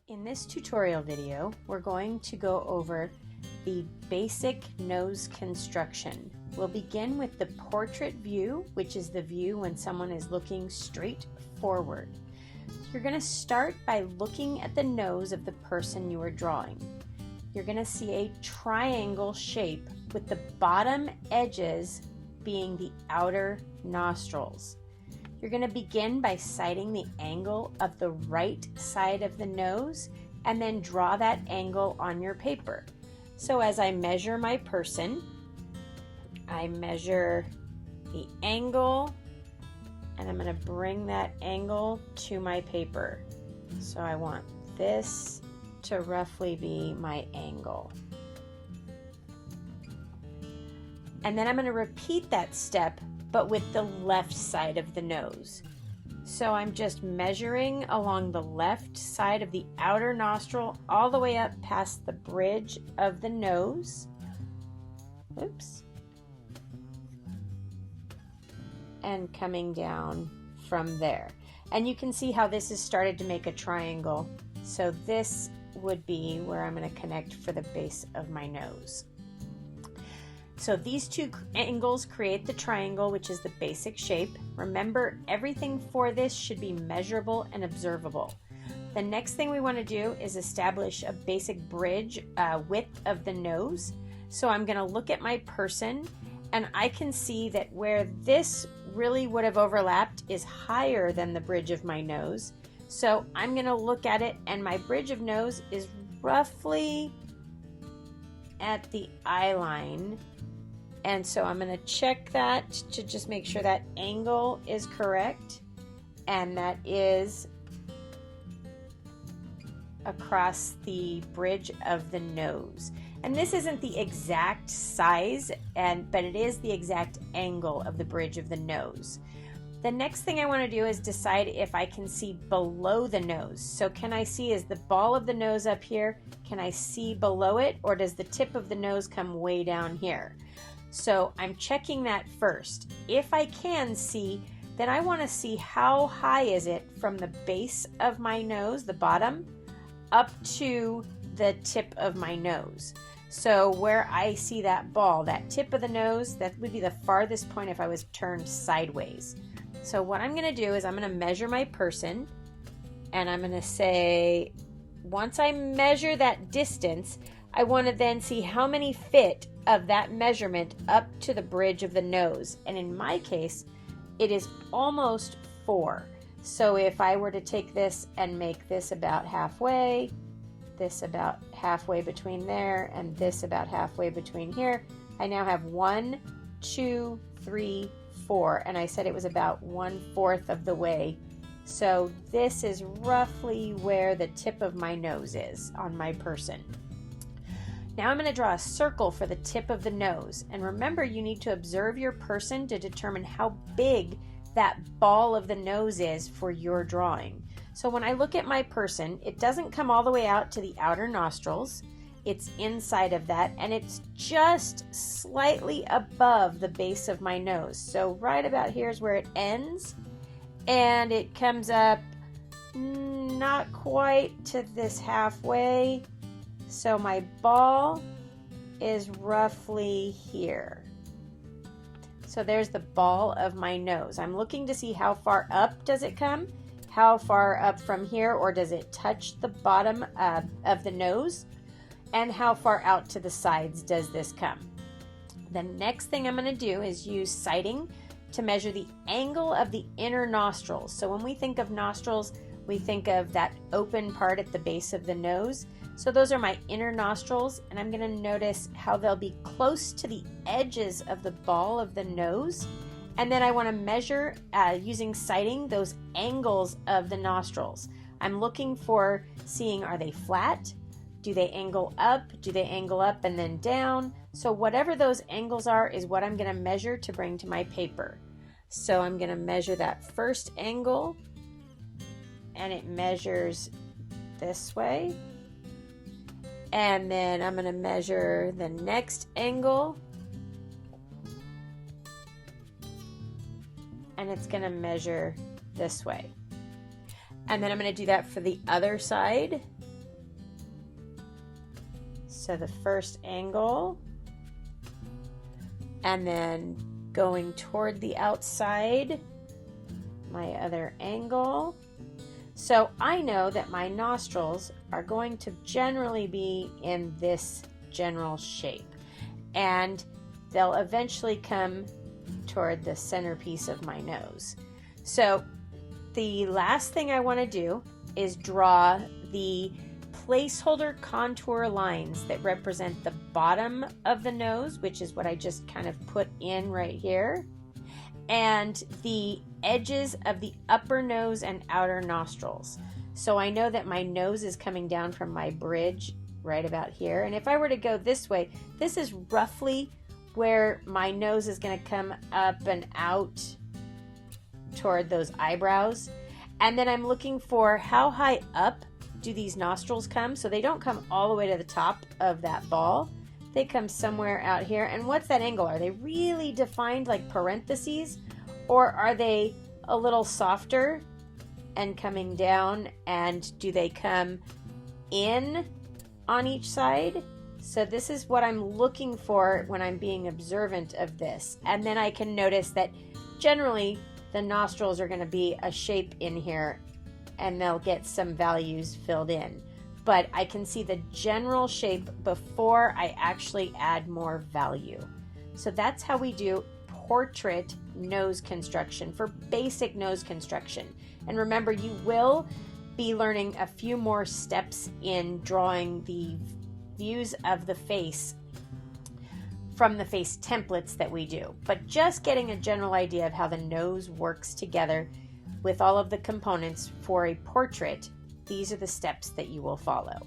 In this tutorial video, we're going to go over the basic nose construction. We'll begin with the portrait view, which is the view when someone is looking straight forward. You're going to start by looking at the nose of the person you are drawing. You're going to see a triangle shape with the bottom edges being the outer nostrils. You're going to begin by sighting the angle of the right side of the nose and then draw that angle on your paper. So as I measure my person, I measure the angle and I'm going to bring that angle to my paper. So I want this to roughly be my angle. And then I'm going to repeat that step, but with the left side of the nose. So I'm just measuring along the left side of the outer nostril all the way up past the bridge of the nose. Oops. And coming down from there. And you can see how this has started to make a triangle. So this would be where I'm going to connect for the base of my nose. So these two angles create the triangle, which is the basic shape. Remember, everything for this should be measurable and observable. The next thing we want to do is establish a basic bridge width of the nose. So I'm going to look at my person and I can see that where this really would have overlapped is higher than the bridge of my nose. So I'm going to look at it and my bridge of nose is roughly at the eye line. And so I'm going to check that to just make sure that angle is correct. And that is across the bridge of the nose. And this isn't the exact size, but it is the exact angle of the bridge of the nose. The next thing I want to do is decide if I can see below the nose. So can I see, is the ball of the nose up here? Can I see below it, or does the tip of the nose come way down here? So I'm checking that first. If I can see, then I want to see how high is it from the base of my nose, the bottom, up to the tip of my nose. So where I see that ball, that tip of the nose, that would be the farthest point if I was turned sideways. So what I'm going to do is I'm going to measure my person, and I'm going to say, once I measure that distance, I want to then see how many fit of that measurement up to the bridge of the nose. And in my case, it is almost 4. So if I were to take this and make this about halfway, this about halfway between there, and this about halfway between here, I now have 1, 2, 3, 4. And I said it was about 1/4 of the way. So this is roughly where the tip of my nose is on my person. Now I'm going to draw a circle for the tip of the nose. And remember, you need to observe your person to determine how big that ball of the nose is for your drawing. So when I look at my person, it doesn't come all the way out to the outer nostrils. It's inside of that, and it's just slightly above the base of my nose. So right about here is where it ends, and it comes up not quite to this halfway. So my ball is roughly here. So there's the ball of my nose. I'm looking to see how far up does it come, how far up from here, or does it touch the bottom of the nose, and how far out to the sides does this come. The next thing I'm going to do is use sighting to measure the angle of the inner nostrils. So when we think of nostrils, we think of that open part at the base of the nose. So those are my inner nostrils, and I'm going to notice how they'll be close to the edges of the ball of the nose. And then I want to measure, using sighting, those angles of the nostrils. I'm looking for seeing, are they flat? Do they angle up? Do they angle up and then down? So whatever those angles are is what I'm going to measure to bring to my paper. So I'm going to measure that first angle, and it measures this way. And then I'm going to measure the next angle, and it's going to measure this way. And then I'm going to do that for the other side. So the first angle, and then going toward the outside, my other angle. So I know that my nostrils are going to generally be in this general shape, and they'll eventually come toward the centerpiece of my nose. So the last thing I want to do is draw the placeholder contour lines that represent the bottom of the nose, which is what I just kind of put in right here, and the edges of the upper nose and outer nostrils. So I know that my nose is coming down from my bridge right about here, and if I were to go this way, this is roughly where my nose is going to come up and out toward those eyebrows. And then I'm looking for how high up do these nostrils come. So they don't come all the way to the top of that ball. They come somewhere out here. And what's that angle? Are they really defined like parentheses, or are they a little softer and coming down? And do they come in on each side? So this is what I'm looking for when I'm being observant of this. And then I can notice that generally the nostrils are going to be a shape in here, and they'll get some values filled in. But I can see the general shape before I actually add more value. So that's how we do portrait nose construction for basic nose construction. And remember, you will be learning a few more steps in drawing the views of the face from the face templates that we do. But just getting a general idea of how the nose works together with all of the components for a portrait, these are the steps that you will follow.